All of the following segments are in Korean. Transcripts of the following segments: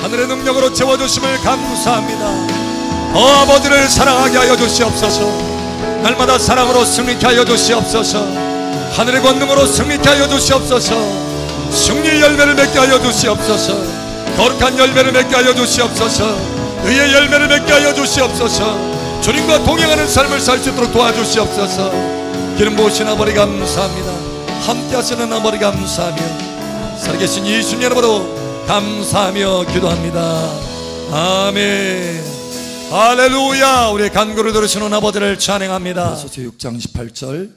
하늘의 능력으로 채워주심을 감사합니다. 아버지를 사랑하게 하여 주시옵소서. 날마다 사랑으로 승리케 하여 주시옵소서. 하늘의 권능으로 승리케 하여 주시옵소서. 승리의 열매를 맺게 하여 주시옵소서. 거룩한 열매를 맺게 하여 주시옵소서. 의의 열매를 맺게 하여 주시옵소서. 주님과 동행하는 삶을 살 수 있도록 도와주시옵소서. 기름 부으신 아버지 감사합니다. 함께 하시는 아버지 감사하며 살아계신 예수님 이름으로 감사하며 기도합니다. 아멘. 할렐루야. 우리의 간구를 들으시는 아버지를 찬양합니다. 에베소서 6장 18절.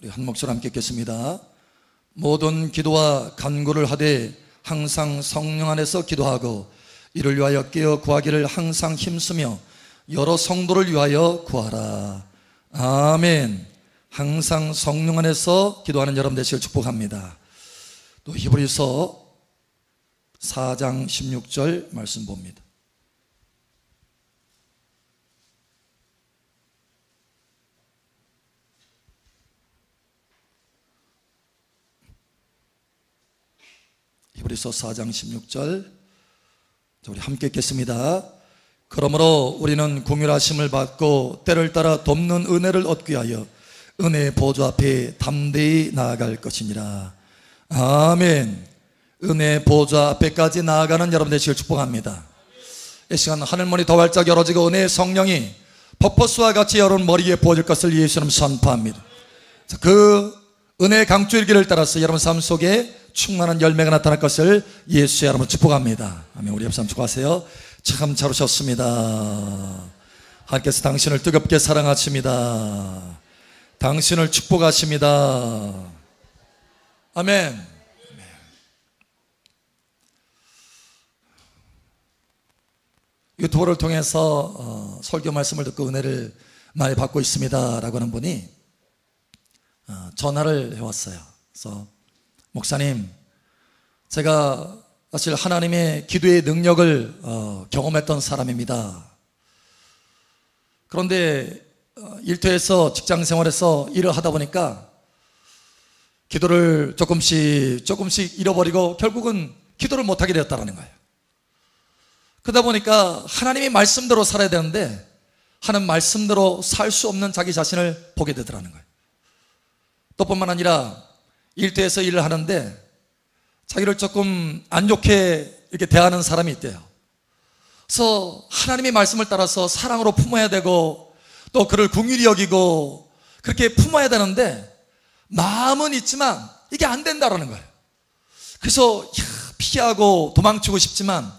우리 한 목소리 함께 읽겠습니다. 모든 기도와 간구를 하되 항상 성령 안에서 기도하고 이를 위하여 깨어 구하기를 항상 힘쓰며 여러 성도를 위하여 구하라. 아멘. 항상 성령 안에서 기도하는 여러분 되시길 축복합니다. 또 히브리서 4장 16절 말씀 봅니다. 히브리서 4장 16절 우리 함께 읽겠습니다. 그러므로 우리는 긍휼하심을 받고 때를 따라 돕는 은혜를 얻기 위하여 은혜의 보좌 앞에 담대히 나아갈 것이니라. 아멘. 은혜의 보좌 앞에까지 나아가는 여러분 되시길 축복합니다. 이 시간 하늘문이 더 활짝 열어지고 은혜의 성령이 퍼포스와 같이 여러분 머리에 부어질 것을 예수님 선포합니다. 그 은혜의 강추의 길을 따라서 여러분 삶 속에 충만한 열매가 나타날 것을 예수의 이름으로 축복합니다. 아멘. 우리 옆 사람 축복하세요. 참 잘 오셨습니다. 하나님께서 당신을 뜨겁게 사랑하십니다. 당신을 축복하십니다. 아멘. 유튜브를 통해서 설교 말씀을 듣고 은혜를 많이 받고 있습니다 라고 하는 분이 전화를 해왔어요. 그래서 목사님, 제가 사실 하나님의 기도의 능력을 경험했던 사람입니다. 그런데 일터에서 직장생활에서 일을 하다 보니까 기도를 조금씩 잃어버리고 결국은 기도를 못하게 되었다는 거예요. 그러다 보니까 하나님의 말씀대로 살아야 되는데 하나님 말씀대로 살 수 없는 자기 자신을 보게 되더라는 거예요. 또 뿐만 아니라 일터에서 일을 하는데 자기를 조금 안 좋게 이렇게 대하는 사람이 있대요. 그래서 하나님의 말씀을 따라서 사랑으로 품어야 되고 또 그를 긍휼히 여기고 그렇게 품어야 되는데 마음은 있지만 이게 안 된다라는 거예요. 그래서 피하고 도망치고 싶지만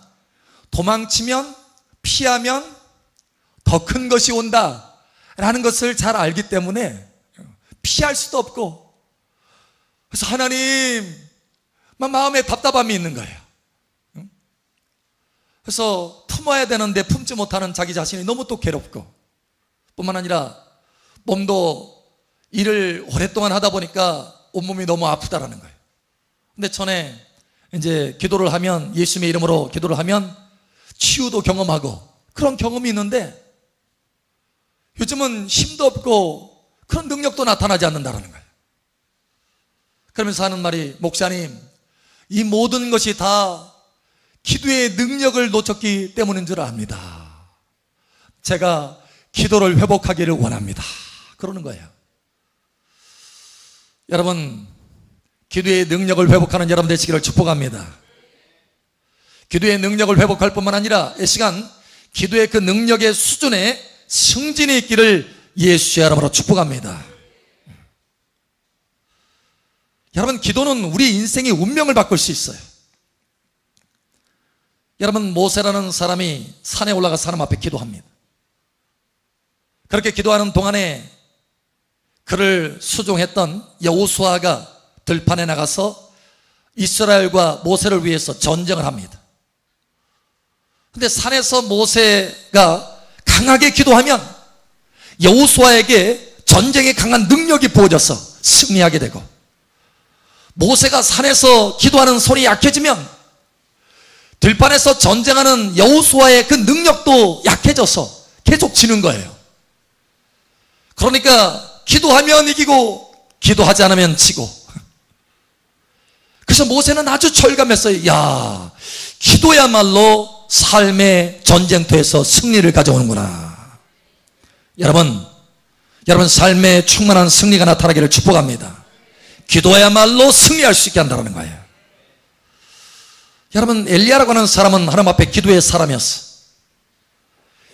도망치면 피하면 더 큰 것이 온다라는 것을 잘 알기 때문에 피할 수도 없고, 그래서 하나님 마음에 답답함이 있는 거예요. 그래서 품어야 되는데 품지 못하는 자기 자신이 너무 또 괴롭고, 뿐만 아니라 몸도 일을 오랫동안 하다 보니까 온몸이 너무 아프다라는 거예요. 근데 전에 이제 기도를 하면, 예수님의 이름으로 기도를 하면 치유도 경험하고 그런 경험이 있는데 요즘은 힘도 없고 그런 능력도 나타나지 않는다는 거예요. 그러면서 하는 말이, 목사님, 이 모든 것이 다 기도의 능력을 놓쳤기 때문인 줄 압니다. 제가 기도를 회복하기를 원합니다. 그러는 거예요. 여러분, 기도의 능력을 회복하는 여러분 되시기를 축복합니다. 기도의 능력을 회복할 뿐만 아니라 이 시간 기도의 그 능력의 수준에 승진이 있기를 예수의 이름으로 축복합니다. 여러분, 기도는 우리 인생의 운명을 바꿀 수 있어요. 여러분, 모세라는 사람이 산에 올라가 하나님 앞에 기도합니다. 그렇게 기도하는 동안에 그를 수종했던 여호수아가 들판에 나가서 이스라엘과 모세를 위해서 전쟁을 합니다. 근데 산에서 모세가 강하게 기도하면 여호수아에게 전쟁에 강한 능력이 부어져서 승리하게 되고, 모세가 산에서 기도하는 손이 약해지면 들판에서 전쟁하는 여호수아의 그 능력도 약해져서 계속 지는 거예요. 그러니까 기도하면 이기고 기도하지 않으면 지고. 그래서 모세는 아주 절감했어요. 야, 기도야말로 삶의 전쟁터에서 승리를 가져오는구나. 여러분 삶에 충만한 승리가 나타나기를 축복합니다. 기도야말로 승리할 수 있게 한다는 거예요. 여러분, 엘리야라고 하는 사람은 하나님 앞에 기도의 사람이었어.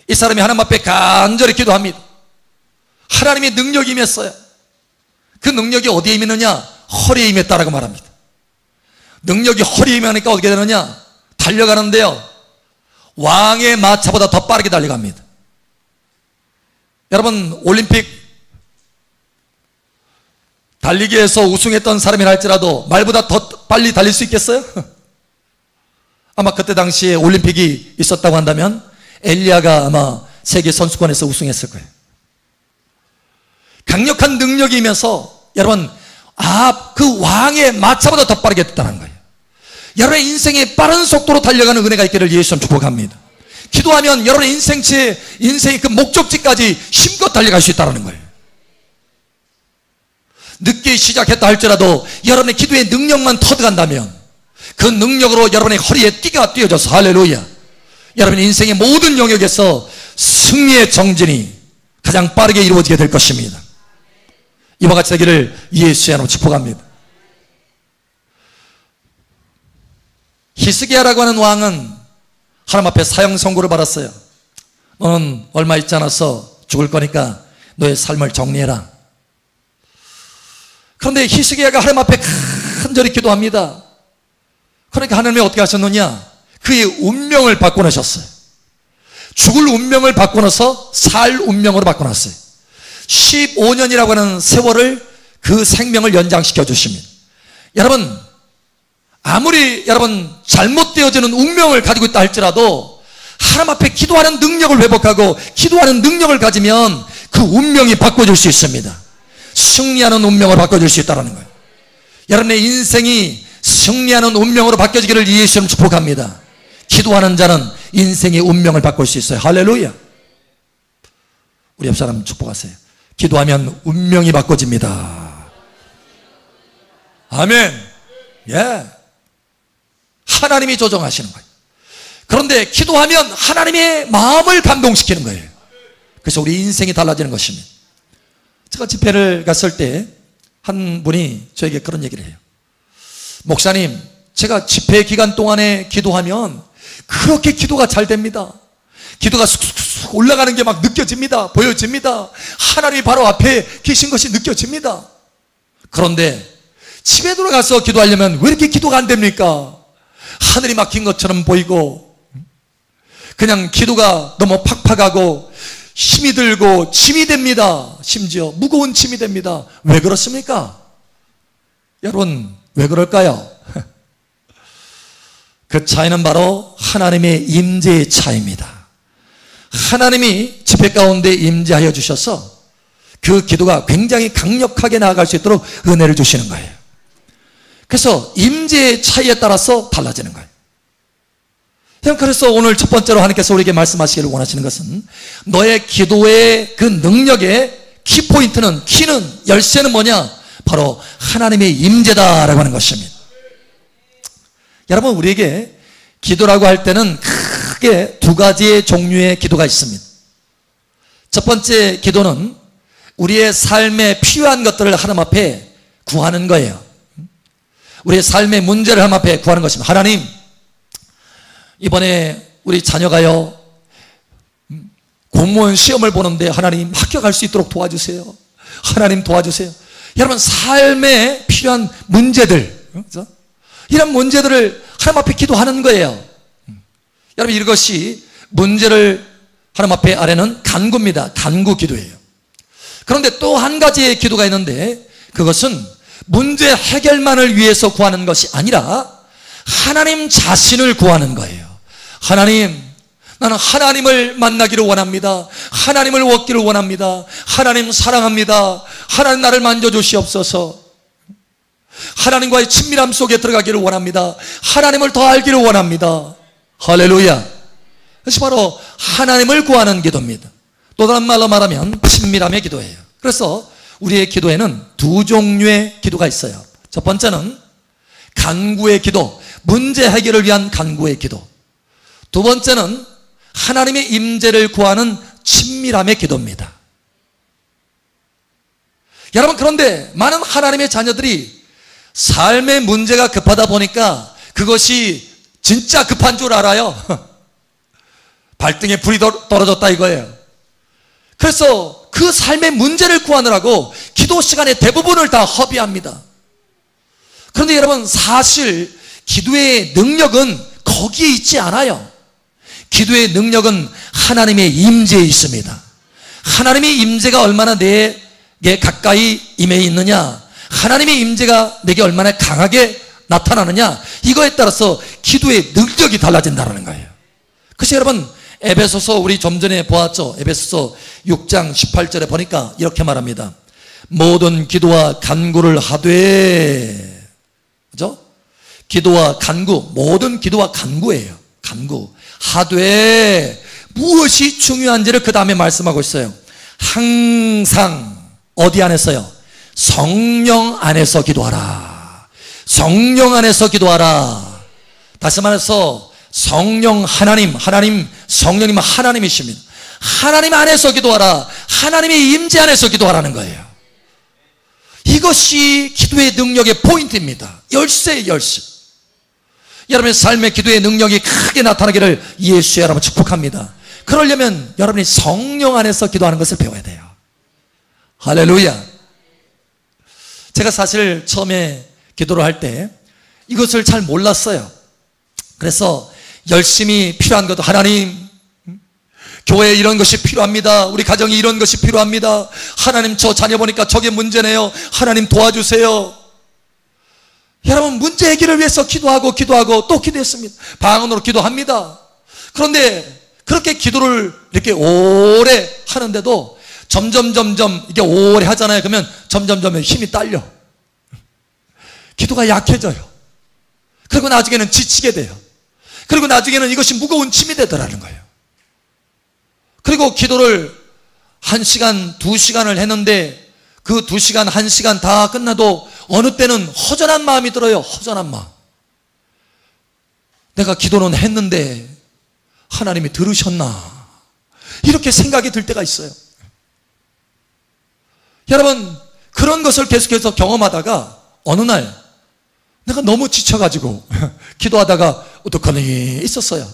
이 사람이 하나님 앞에 간절히 기도합니다. 하나님의 능력이 임했어요. 그 능력이 어디에 임했느냐? 허리에 임했다라고 말합니다. 능력이 허리에 임하니까 어떻게 되느냐? 달려가는데요, 왕의 마차보다 더 빠르게 달려갑니다. 여러분, 올림픽 달리기에서 우승했던 사람이라 할지라도 말보다 더 빨리 달릴 수 있겠어요? 아마 그때 당시에 올림픽이 있었다고 한다면 엘리야가 아마 세계 선수권에서 우승했을 거예요. 강력한 능력이 임해서 여러분, 그 왕의 마차보다 더 빠르게 됐다는 거예요. 여러분의 인생에 빠른 속도로 달려가는 은혜가 있기를 예수님 축복합니다. 기도하면 여러분의 인생의 그 목적지까지 힘껏 달려갈 수 있다는 거예요. 늦게 시작했다 할지라도 여러분의 기도의 능력만 터득한다면 그 능력으로 여러분의 허리에 띠가 띄어져서 할렐루야, 여러분의 인생의 모든 영역에서 승리의 정진이 가장 빠르게 이루어지게 될 것입니다. 이와 같이 되기를 예수의 이름으로 축복합니다. 히스기야라고 하는 왕은 하나님 앞에 사형 선고를 받았어요. 너는 얼마 있지 않아서 죽을 거니까 너의 삶을 정리해라. 그런데 히스기야가 하나님 앞에 간절히 기도합니다. 그러니까 하나님이 어떻게 하셨느냐? 그의 운명을 바꿔놓으셨어요. 죽을 운명을 바꿔놓아서 살 운명으로 바꿔놨어요. 15년이라고 하는 세월을, 그 생명을 연장시켜 주십니다. 여러분, 아무리 여러분 잘못되어지는 운명을 가지고 있다 할지라도 하나님 앞에 기도하는 능력을 회복하고 기도하는 능력을 가지면 그 운명이 바꿔줄 수 있습니다. 승리하는 운명을 바꿔줄 수 있다는 거예요. 여러분의 인생이 승리하는 운명으로 바뀌어지기를 예수님 축복합니다. 기도하는 자는 인생의 운명을 바꿀 수 있어요. 할렐루야. 우리 옆 사람 축복하세요. 기도하면 운명이 바꿔집니다. 아멘. 예. 하나님이 조정하시는 거예요. 그런데 기도하면 하나님의 마음을 감동시키는 거예요. 그래서 우리 인생이 달라지는 것입니다. 제가 집회를 갔을 때 한 분이 저에게 그런 얘기를 해요. 목사님, 제가 집회 기간 동안에 기도하면 그렇게 기도가 잘 됩니다. 기도가 쑥쑥 올라가는 게 막 느껴집니다. 보여집니다. 하나님이 바로 앞에 계신 것이 느껴집니다. 그런데 집에 들어가서 기도하려면 왜 이렇게 기도가 안 됩니까? 하늘이 막힌 것처럼 보이고 그냥 기도가 너무 팍팍하고 힘이 들고 짐이 됩니다. 심지어 무거운 짐이 됩니다. 왜 그렇습니까? 여러분, 왜 그럴까요? 그 차이는 바로 하나님의 임재의 차이입니다. 하나님이 집회 가운데 임재하여 주셔서 그 기도가 굉장히 강력하게 나아갈 수 있도록 은혜를 주시는 거예요. 그래서 임재의 차이에 따라서 달라지는 거예요. 그래서 오늘 첫 번째로 하나님께서 우리에게 말씀하시기를 원하시는 것은 너의 기도의 그 능력의 키포인트는, 키는, 열쇠는 뭐냐? 바로 하나님의 임재다라고 하는 것입니다. 여러분, 우리에게 기도라고 할 때는 크게 두 가지의 종류의 기도가 있습니다. 첫 번째 기도는 우리의 삶에 필요한 것들을 하나님 앞에 구하는 거예요. 우리의 삶의 문제를 하나님 앞에 구하는 것입니다. 하나님, 이번에 우리 자녀가요 공무원 시험을 보는데 하나님 합격할 수 있도록 도와주세요. 하나님 도와주세요. 여러분, 삶에 필요한 문제들, 그렇죠? 이런 문제들을 하나님 앞에 기도하는 거예요. 여러분, 이것이 문제를 하나님 앞에 아래는 간구입니다. 간구 기도예요. 그런데 또 한 가지의 기도가 있는데 그것은 문제 해결만을 위해서 구하는 것이 아니라 하나님 자신을 구하는 거예요. 하나님, 나는 하나님을 만나기를 원합니다. 하나님을 얻기를 원합니다. 하나님 사랑합니다. 하나님 나를 만져주시옵소서. 하나님과의 친밀함 속에 들어가기를 원합니다. 하나님을 더 알기를 원합니다. 할렐루야. 그것이 바로 하나님을 구하는 기도입니다. 또 다른 말로 말하면 친밀함의 기도예요. 그래서 우리의 기도에는 두 종류의 기도가 있어요. 첫 번째는 간구의 기도, 문제 해결을 위한 간구의 기도. 두 번째는 하나님의 임재를 구하는 친밀함의 기도입니다. 여러분, 그런데 많은 하나님의 자녀들이 삶의 문제가 급하다 보니까 그것이 진짜 급한 줄 알아요. 발등에 불이 떨어졌다 이거예요. 그래서 그 삶의 문제를 구하느라고 기도 시간의 대부분을 다 허비합니다. 그런데 여러분, 사실 기도의 능력은 거기에 있지 않아요. 기도의 능력은 하나님의 임재에 있습니다. 하나님의 임재가 얼마나 내게 가까이 임해 있느냐, 하나님의 임재가 내게 얼마나 강하게 나타나느냐, 이거에 따라서 기도의 능력이 달라진다는 거예요. 그래서 여러분, 에베소서 우리 좀 전에 보았죠. 에베소서 6장 18절에 보니까 이렇게 말합니다. 모든 기도와 간구를 하되, 그죠? 기도와 간구, 모든 기도와 간구예요. 간구 하되 무엇이 중요한지를 그 다음에 말씀하고 있어요. 항상 어디 안에서요? 성령 안에서 기도하라. 성령 안에서 기도하라. 다시 말해서 성령 하나님 성령님 하나님이십니다. 하나님 안에서 기도하라. 하나님의 임재 안에서 기도하라는 거예요. 이것이 기도의 능력의 포인트입니다. 열쇠예요, 열쇠. 여러분의 삶의 기도의 능력이 크게 나타나기를 예수의 이름으로 축복합니다. 그러려면 여러분이 성령 안에서 기도하는 것을 배워야 돼요. 할렐루야. 제가 사실 처음에 기도를 할 때 이것을 잘 몰랐어요. 그래서 열심히 필요한 것도, 하나님, 교회에 이런 것이 필요합니다. 우리 가정이 이런 것이 필요합니다. 하나님, 저 자녀 보니까 저게 문제네요. 하나님 도와주세요. 여러분, 문제 해결을 위해서 기도하고 또 기도했습니다. 방언으로 기도합니다. 그런데 그렇게 기도를 이렇게 오래 하는데도 점점 이게 오래 하잖아요. 그러면 점점 힘이 딸려. 기도가 약해져요. 그리고 나중에는 지치게 돼요. 그리고 나중에는 이것이 무거운 짐이 되더라는 거예요. 그리고 기도를 1시간, 2시간을 했는데 그 2시간, 1시간 다 끝나도 어느 때는 허전한 마음이 들어요. 허전한 마음. 내가 기도는 했는데 하나님이 들으셨나, 이렇게 생각이 들 때가 있어요. 여러분, 그런 것을 계속해서 경험하다가 어느 날 내가 너무 지쳐가지고 기도하다가 우두커니 있었어요.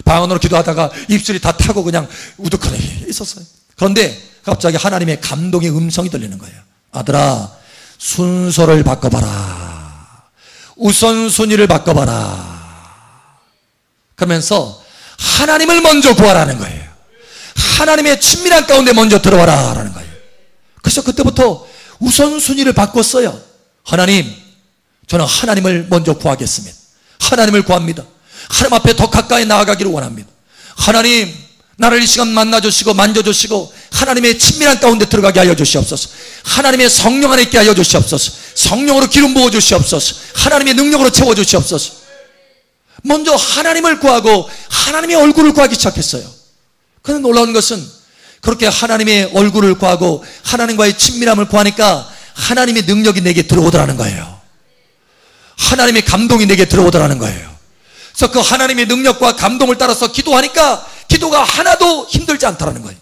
방언으로 기도하다가 입술이 다 타고 그냥 우두커니 있었어요. 그런데 갑자기 하나님의 감동의 음성이 들리는 거예요. 아들아, 순서를 바꿔봐라. 우선순위를 바꿔봐라. 그러면서 하나님을 먼저 구하라는 거예요. 하나님의 친밀한 가운데 먼저 들어와라 라는 거예요. 그래서 그때부터 우선순위를 바꿨어요. 하나님, 저는 하나님을 먼저 구하겠습니다. 하나님을 구합니다. 하나님 앞에 더 가까이 나아가기를 원합니다. 하나님, 나를 이 시간 만나주시고 만져주시고 하나님의 친밀한 가운데 들어가게 하여 주시옵소서. 하나님의 성령 안에 있게 하여 주시옵소서. 성령으로 기름 부어 주시옵소서. 하나님의 능력으로 채워 주시옵소서. 먼저 하나님을 구하고 하나님의 얼굴을 구하기 시작했어요. 그런데 놀라운 것은 그렇게 하나님의 얼굴을 구하고 하나님과의 친밀함을 구하니까 하나님의 능력이 내게 들어오더라는 거예요. 하나님의 감동이 내게 들어오더라는 거예요. 그래서 그 하나님의 능력과 감동을 따라서 기도하니까 기도가 하나도 힘들지 않다라는 거예요.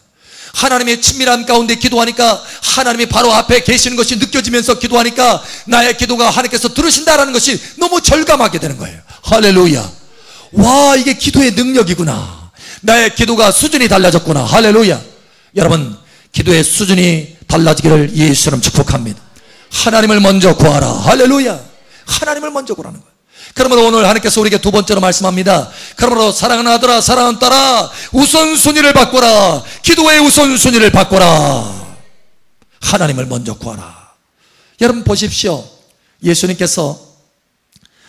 하나님의 친밀한 가운데 기도하니까 하나님이 바로 앞에 계시는 것이 느껴지면서 기도하니까 나의 기도가 하나님께서 들으신다라는 것이 너무 절감하게 되는 거예요. 할렐루야. 와, 이게 기도의 능력이구나. 나의 기도가 수준이 달라졌구나. 할렐루야. 여러분, 기도의 수준이 달라지기를 예수님 축복합니다. 하나님을 먼저 구하라. 할렐루야. 하나님을 먼저 구하라는 거예요. 그러므로 오늘 하나님께서 우리에게 두 번째로 말씀합니다. 그러므로 사랑하는 아들아, 사랑하는 딸아, 우선순위를 바꿔라. 기도의 우선순위를 바꿔라. 하나님을 먼저 구하라. 여러분 보십시오. 예수님께서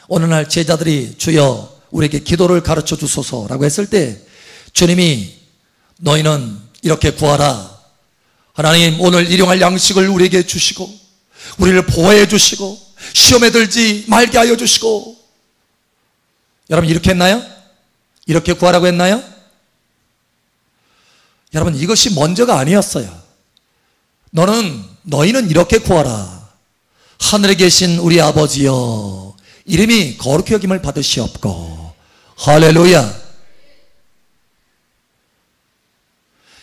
어느 날 제자들이 주여 우리에게 기도를 가르쳐 주소서라고 했을 때 주님이 너희는 이렇게 구하라. 하나님, 오늘 일용할 양식을 우리에게 주시고 우리를 보호해 주시고 시험에 들지 말게 하여 주시고. 여러분, 이렇게 했나요? 이렇게 구하라고 했나요? 여러분, 이것이 먼저가 아니었어요. 너희는 이렇게 구하라. 하늘에 계신 우리 아버지여, 이름이 거룩히 여김을 받으시옵고. 할렐루야.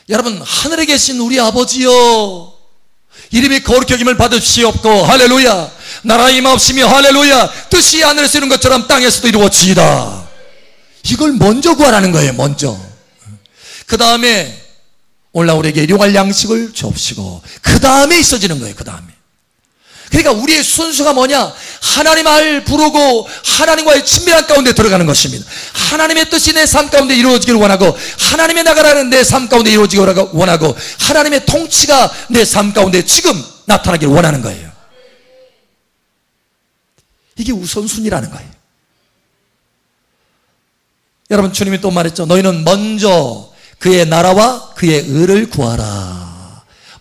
여러분, 하늘에 계신 우리 아버지여, 이름이 거룩히 여김을 받으시옵고. 할렐루야. 나라의 임하옵시며. 할렐루야. 뜻이 하늘에서 이룬 것처럼 땅에서도 이루어지이다. 이걸 먼저 구하라는 거예요. 먼저. 그 다음에 오늘날 우리에게 일용할 양식을 주옵시고, 그 다음에 있어지는 거예요. 그 다음에. 그러니까 우리의 순수가 뭐냐? 하나님을 부르고 하나님과의 친밀한 가운데 들어가는 것입니다. 하나님의 뜻이 내 삶 가운데 이루어지기를 원하고, 하나님의 나라는 내 삶 가운데 이루어지기를 원하고, 하나님의 통치가 내 삶 가운데 지금 나타나기를 원하는 거예요. 이게 우선순위라는 거예요. 여러분, 주님이 또 말했죠. 너희는 먼저 그의 나라와 그의 의를 구하라.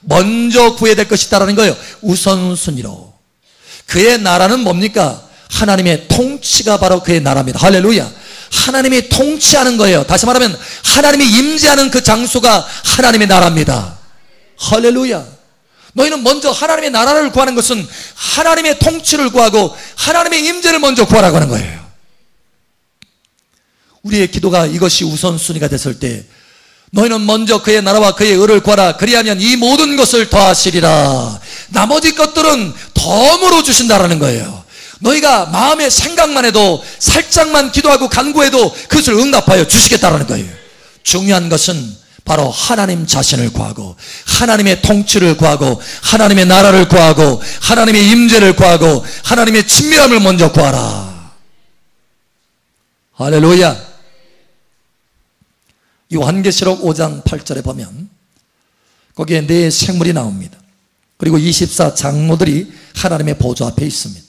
먼저 구해야 될 것이 있다는 거예요. 우선순위로. 그의 나라는 뭡니까? 하나님의 통치가 바로 그의 나라입니다. 할렐루야. 하나님이 통치하는 거예요. 다시 말하면 하나님이 임재하는 그 장소가 하나님의 나라입니다. 할렐루야. 너희는 먼저 하나님의 나라를 구하는 것은 하나님의 통치를 구하고 하나님의 임재를 먼저 구하라고 하는 거예요. 우리의 기도가 이것이 우선순위가 됐을 때, 너희는 먼저 그의 나라와 그의 의를 구하라. 그리하면 이 모든 것을 더하시리라. 나머지 것들은 덤으로 주신다라는 거예요. 너희가 마음의 생각만 해도, 살짝만 기도하고 간구해도 그것을 응답하여 주시겠다라는 거예요. 중요한 것은 바로 하나님 자신을 구하고, 하나님의 통치를 구하고, 하나님의 나라를 구하고, 하나님의 임재를 구하고, 하나님의 친밀함을 먼저 구하라. 할렐루야. 요한계시록 5장 8절에 보면 거기에 네 생물이 나옵니다. 그리고 24장로들이 하나님의 보좌 앞에 있습니다.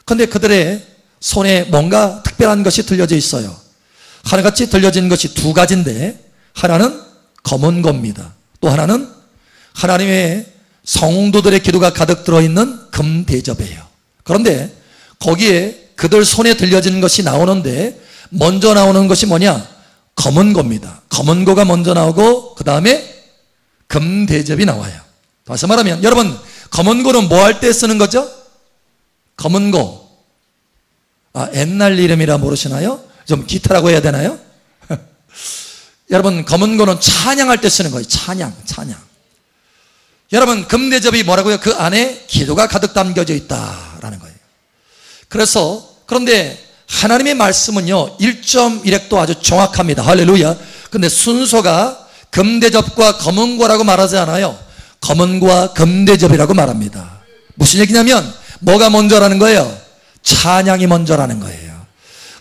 그런데 그들의 손에 뭔가 특별한 것이 들려져 있어요. 하나같이 들려진 것이 두 가지인데, 하나는 검은 겁니다. 또 하나는 하나님의 성도들의 기도가 가득 들어있는 금대접이에요. 그런데 거기에 그들 손에 들려진 것이 나오는데, 먼저 나오는 것이 뭐냐? 검은 고입니다. 검은 고가 먼저 나오고 그 다음에 금대접이 나와요. 다시 말하면, 여러분, 검은 고는 뭐 할 때 쓰는 거죠? 검은 고. 옛날 이름이라 모르시나요? 좀 기타라고 해야 되나요? 여러분, 검은 고는 찬양할 때 쓰는 거예요. 찬양. 여러분, 금대접이 뭐라고요? 그 안에 기도가 가득 담겨져 있다라는 거예요. 그런데 하나님의 말씀은요, 1.1획도 아주 정확합니다. 할렐루야. 근데 순서가 금대접과 검은고라고 말하지 않아요. 검은고와 금대접이라고 말합니다. 무슨 얘기냐면, 뭐가 먼저라는 거예요? 찬양이 먼저라는 거예요.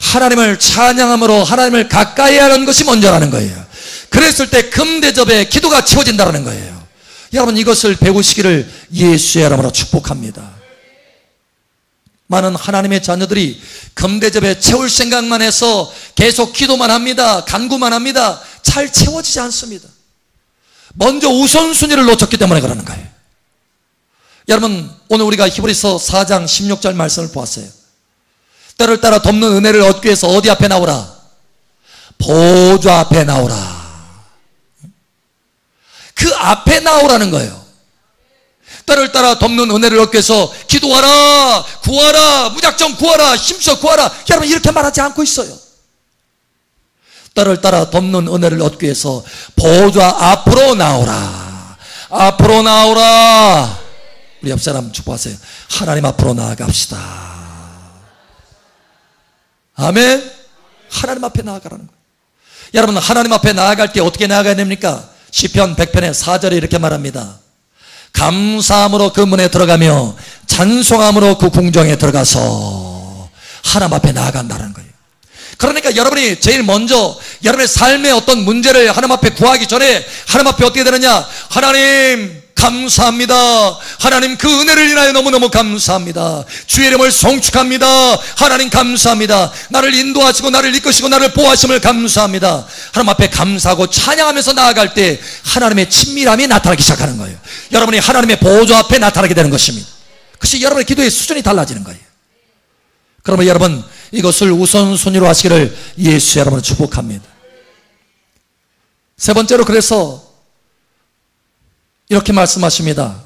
하나님을 찬양함으로 하나님을 가까이 하는 것이 먼저라는 거예요. 그랬을 때 금대접에 기도가 채워진다는 거예요. 여러분, 이것을 배우시기를 예수의 이름으로 축복합니다. 많은 하나님의 자녀들이 금대접에 채울 생각만 해서 계속 기도만 합니다. 간구만 합니다. 잘 채워지지 않습니다. 먼저 우선순위를 놓쳤기 때문에 그러는 거예요. 여러분, 오늘 우리가 히브리서 4장 16절 말씀을 보았어요. 때를 따라 덮는 은혜를 얻기 위해서 어디 앞에 나오라? 보좌 앞에 나오라. 그 앞에 나오라는 거예요. 때를 따라 덮는 은혜를 얻기 위해서 기도하라, 구하라, 무작정 구하라, 힘써 구하라. 여러분, 이렇게 말하지 않고 있어요. 때를 따라 덮는 은혜를 얻기 위해서 보좌 앞으로 나오라. 앞으로 나오라. 우리 옆 사람 축복하세요. 하나님 앞으로 나아갑시다. 아멘. 하나님 앞에 나아가라는 거예요. 여러분, 하나님 앞에 나아갈 때 어떻게 나아가야 됩니까? 시편 100편의 4절에 이렇게 말합니다. 감사함으로 그 문에 들어가며 찬송함으로 그 궁정에 들어가서 하나님 앞에 나아간다는 거예요. 그러니까 여러분이 제일 먼저 여러분의 삶의 어떤 문제를 하나님 앞에 구하기 전에 하나님 앞에 어떻게 되느냐? 하나님 감사합니다. 하나님, 그 은혜를 인하여 너무너무 감사합니다. 주의 이름을 송축합니다. 하나님 감사합니다. 나를 인도하시고 나를 이끄시고 나를 보호하심을 감사합니다. 하나님 앞에 감사하고 찬양하면서 나아갈 때 하나님의 친밀함이 나타나기 시작하는 거예요. 여러분이 하나님의 보좌 앞에 나타나게 되는 것입니다. 그것이 여러분의 기도의 수준이 달라지는 거예요. 그러면 여러분, 이것을 우선순위로 하시기를 예수 여러분을 축복합니다. 세 번째로, 그래서 이렇게 말씀하십니다.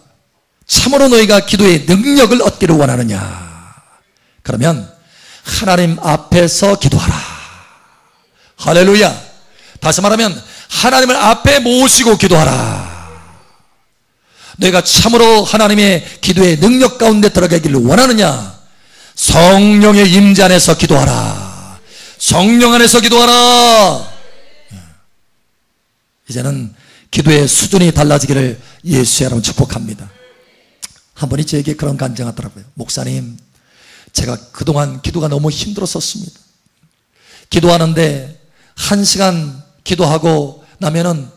참으로 너희가 기도의 능력을 얻기를 원하느냐? 그러면 하나님 앞에서 기도하라. 할렐루야. 다시 말하면 하나님을 앞에 모시고 기도하라. 너희가 참으로 하나님의 기도의 능력 가운데 들어가기를 원하느냐? 성령의 임재 안에서 기도하라. 성령 안에서 기도하라. 이제는 기도의 수준이 달라지기를 예수의 이름으로 축복합니다. 한 분이 저에게 그런 간증하더라고요. 목사님, 제가 그동안 기도가 너무 힘들었었습니다. 기도하는데 1시간 기도하고 나면은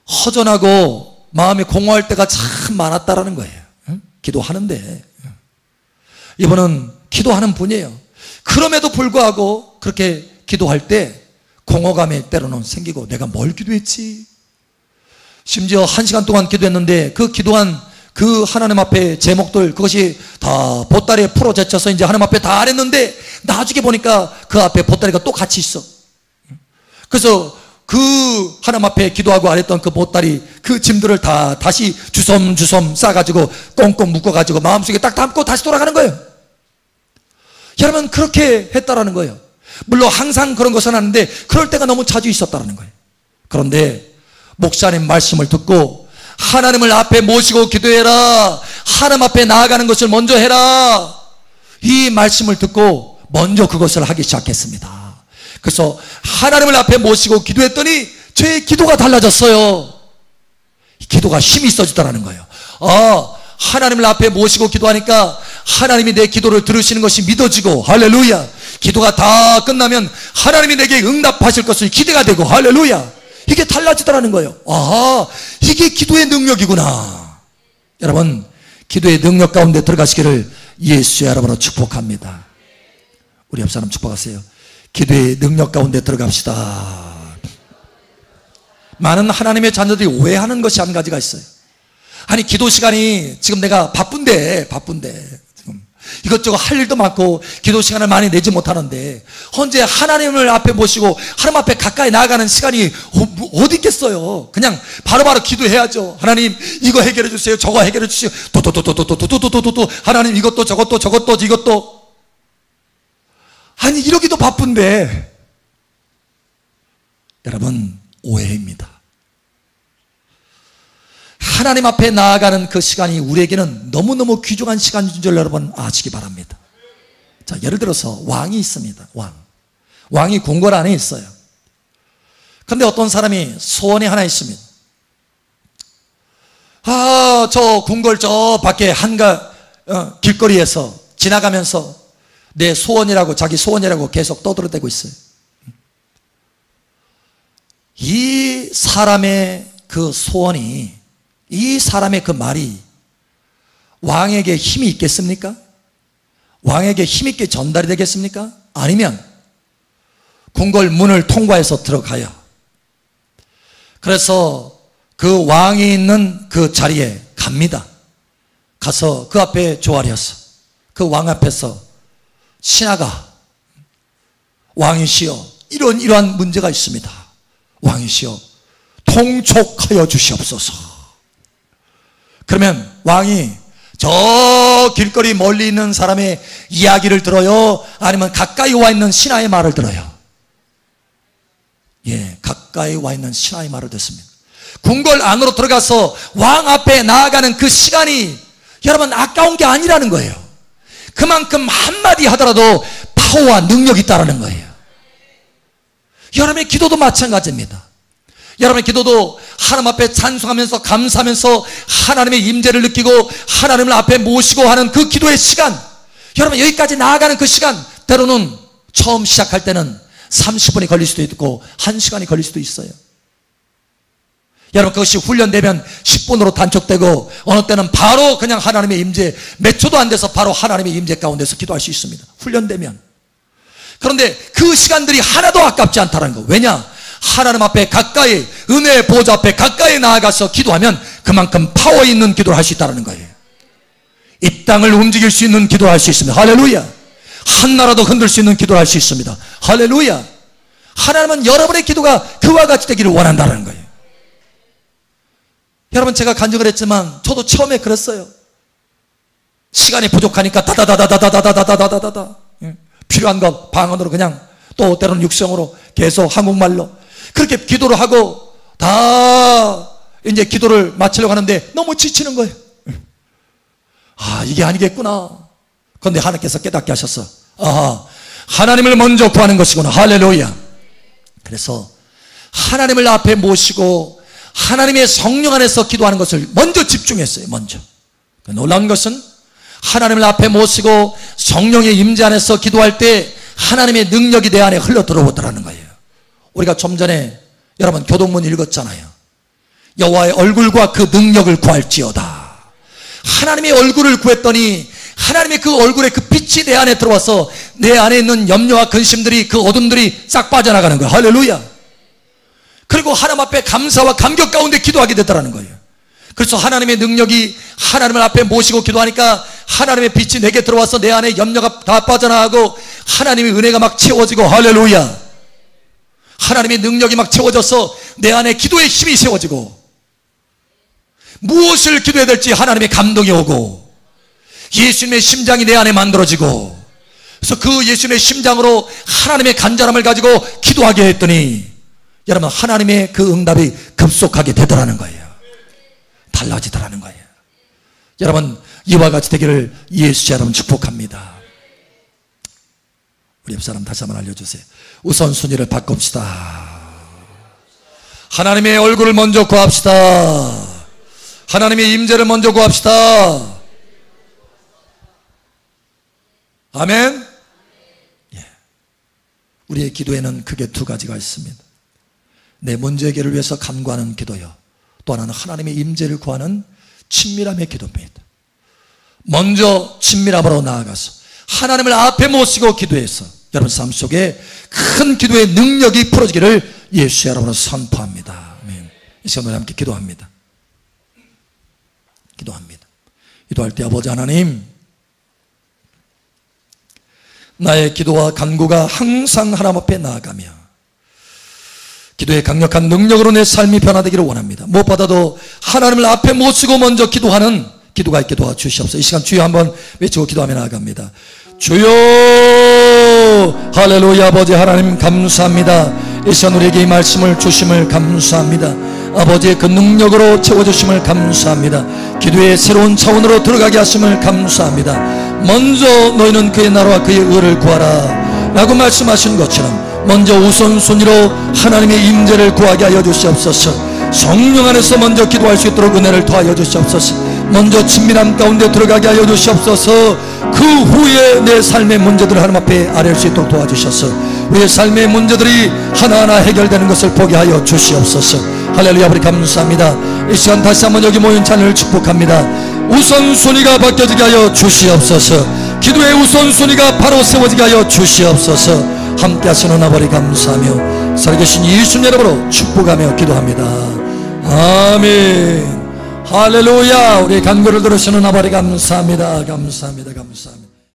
허전하고 마음이 공허할 때가 참 많았다라는 거예요. 기도하는데. 이분은 기도하는 분이에요. 그럼에도 불구하고 그렇게 기도할 때 공허감이 때로는 생기고, 내가 뭘 기도했지? 심지어 1시간 동안 기도했는데 그 기도한 그 하나님 앞에 제목들, 그것이 다 보따리에 풀어 제쳐서 이제 하나님 앞에 다 했는데 나중에 보니까 그 앞에 보따리가 또 같이 있어. 그래서 그 하나님 앞에 기도하고 안 했던 그 보따리, 그 짐들을 다 다시 주섬주섬 싸가지고 꽁꽁 묶어가지고 마음속에 딱 담고 다시 돌아가는 거예요. 여러분, 그렇게 했다라는 거예요. 물론 항상 그런 것은 아닌데 그럴 때가 너무 자주 있었다라는 거예요. 그런데 목사님 말씀을 듣고 하나님을 앞에 모시고 기도해라, 하나님 앞에 나아가는 것을 먼저 해라, 이 말씀을 듣고 먼저 그것을 하기 시작했습니다. 그래서 하나님을 앞에 모시고 기도했더니 제 기도가 달라졌어요. 기도가 힘이 있어지더라는 거예요. 하나님을 앞에 모시고 기도하니까 하나님이 내 기도를 들으시는 것이 믿어지고, 할렐루야. 기도가 다 끝나면 하나님이 내게 응답하실 것을 기대가 되고, 할렐루야. 이게 달라지더라는 거예요. 이게 기도의 능력이구나. 여러분, 기도의 능력 가운데 들어가시기를 예수의 이름으로 축복합니다. 우리 옆 사람 축복하세요. 기도의 능력 가운데 들어갑시다. 많은 하나님의 자녀들이 오해하는 것이 한 가지가 있어요. 아니, 기도 시간이 지금 내가 바쁜데 지금 이것저것 할 일도 많고 기도 시간을 많이 내지 못하는데 언제 하나님을 앞에 모시고 하나님 앞에 가까이 나아가는 시간이 어디 있겠어요. 그냥 바로바로 기도해야죠. 하나님, 이거 해결해 주세요. 저거 해결해 주세요. 또 하나님, 이것도 저것도 이것도. 아니, 이러기도 바쁜데. 여러분, 오해입니다. 하나님 앞에 나아가는 그 시간이 우리에게는 너무너무 귀중한 시간인 줄 여러분 아시기 바랍니다. 자, 예를 들어서 왕이 있습니다. 왕이 궁궐 안에 있어요. 그런데 어떤 사람이 소원이 하나 있습니다. 저 궁궐 저 밖에 길거리에서 지나가면서 내 소원이라고, 자기 소원이라고 계속 떠들어대고 있어요. 이 사람의 그 소원이, 이 사람의 그 말이 왕에게 힘이 있겠습니까? 왕에게 힘있게 전달이 되겠습니까? 아니면 궁궐 문을 통과해서 들어가요. 그래서 그 왕이 있는 그 자리에 갑니다. 가서 그 앞에 조아려서 그 왕 앞에서, 신하가, 왕이시여, 이러한 문제가 있습니다. 왕이시여, 통촉하여 주시옵소서. 그러면 왕이 저 길거리 멀리 있는 사람의 이야기를 들어요? 아니면 가까이 와 있는 신하의 말을 들어요? 가까이 와 있는 신하의 말을 듣습니다. 궁궐 안으로 들어가서 왕 앞에 나아가는 그 시간이 여러분 아까운 게 아니라는 거예요. 그만큼 한마디 하더라도 파워와 능력이 있다는 거예요. 여러분의 기도도 마찬가지입니다. 여러분의 기도도 하나님 앞에 찬송하면서 감사하면서 하나님의 임재를 느끼고 하나님을 앞에 모시고 하는 그 기도의 시간, 여러분 여기까지 나아가는 그 시간, 때로는 처음 시작할 때는 30분이 걸릴 수도 있고 1시간이 걸릴 수도 있어요. 여러분, 그것이 훈련되면 10분으로 단축되고 어느 때는 바로 그냥 하나님의 임재, 몇 초도 안 돼서 바로 하나님의 임재 가운데서 기도할 수 있습니다. 훈련되면. 그런데 그 시간들이 하나도 아깝지 않다는 거. 왜냐? 하나님 앞에 가까이, 은혜의 보좌 앞에 가까이 나아가서 기도하면 그만큼 파워 있는 기도를 할 수 있다는 거예요. 이 땅을 움직일 수 있는 기도를 할 수 있습니다. 할렐루야. 한 나라도 흔들 수 있는 기도를 할 수 있습니다. 할렐루야. 하나님은 여러분의 기도가 그와 같이 되기를 원한다는 거예요. 여러분, 제가 간증을 했지만 저도 처음에 그랬어요. 시간이 부족하니까 다다다다다다다다다다다다 필요한 것 방언으로 그냥 또 때로는 육성으로 계속 한국말로 그렇게 기도를 하고 다 이제 기도를 마치려고 하는데 너무 지치는 거예요. 아, 이게 아니겠구나. 그런데 하나님께서 깨닫게 하셨어. 아하, 하나님을 먼저 구하는 것이구나. 할렐루야. 그래서 하나님을 앞에 모시고 하나님의 성령 안에서 기도하는 것을 먼저 집중했어요. 먼저. 놀라운 것은 하나님을 앞에 모시고 성령의 임재 안에서 기도할 때 하나님의 능력이 내 안에 흘러 들어오더라는 거예요. 우리가 좀 전에 여러분 교동문 읽었잖아요. 여호와의 얼굴과 그 능력을 구할지어다. 하나님의 얼굴을 구했더니 하나님의 그 얼굴에 그 빛이 내 안에 들어와서 내 안에 있는 염려와 근심들이 그 어둠들이 싹 빠져나가는 거예요. 할렐루야. 그리고 하나님 앞에 감사와 감격 가운데 기도하게 되더라는 거예요. 그래서 하나님의 능력이 하나님을 앞에 모시고 기도하니까 하나님의 빛이 내게 들어와서 내 안에 염려가 다 빠져나가고 하나님의 은혜가 막 채워지고 할렐루야. 하나님의 능력이 막 채워져서 내 안에 기도의 힘이 세워지고 무엇을 기도해야 될지 하나님의 감동이 오고 예수님의 심장이 내 안에 만들어지고 그래서 그 예수님의 심장으로 하나님의 간절함을 가지고 기도하게 했더니 여러분 하나님의 그 응답이 급속하게 되더라는 거예요. 달라지더라는 거예요. 여러분 이와 같이 되기를 예수 여러분 축복합니다. 우리 옆사람 다시 한번 알려주세요. 우선순위를 바꿉시다. 하나님의 얼굴을 먼저 구합시다. 하나님의 임재를 먼저 구합시다. 아멘. 예. 우리의 기도에는 크게 두 가지가 있습니다. 내 문제 해결을 위해서 간구하는 기도요, 또 하나는 하나님의 임재를 구하는 친밀함의 기도입니다. 먼저 친밀함으로 나아가서 하나님을 앞에 모시고 기도해서 여러분 삶 속에 큰 기도의 능력이 풀어지기를 예수 여러분으로 선포합니다. 아멘. 이 시간 우리 함께 기도합니다. 기도할 때 아버지 하나님, 나의 기도와 간구가 항상 하나님 앞에 나아가며 기도의 강력한 능력으로 내 삶이 변화되기를 원합니다. 무엇보다도 하나님을 앞에 모시고 먼저 기도하는 기도가 있게 도와주시옵소서. 이 시간 주여 한번 외치고 기도하며 나아갑니다. 주여, 할렐루야. 아버지 하나님 감사합니다. 이 시간 우리에게 이 말씀을 주심을 감사합니다. 아버지의 그 능력으로 채워주심을 감사합니다. 기도의 새로운 차원으로 들어가게 하심을 감사합니다. 먼저 너희는 그의 나라와 그의 의를 구하라 라고 말씀하신 것처럼 먼저 우선순위로 하나님의 임재를 구하게 하여 주시옵소서. 성령 안에서 먼저 기도할 수 있도록 은혜를 더하여 주시옵소서. 먼저 친밀함 가운데 들어가게 하여 주시옵소서. 그 후에 내 삶의 문제들을 하나님 앞에 아뢰할 수 있도록 도와주셔서 우리의 삶의 문제들이 하나하나 해결되는 것을 보게 하여 주시옵소서. 할렐루야. 우리 감사합니다. 이 시간 다시 한번 여기 모인 자를 축복합니다. 우선순위가 바뀌어지게 하여 주시옵소서. 기도의 우선순위가 바로 세워지게 하여 주시옵소서. 함께 하시는 아버지 감사하며 살아계신 예수님 이름으로 축복하며 기도합니다. 아멘. 할렐루야. 우리 간구를 들으시는 아버지 감사합니다. 감사합니다. 감사합니다.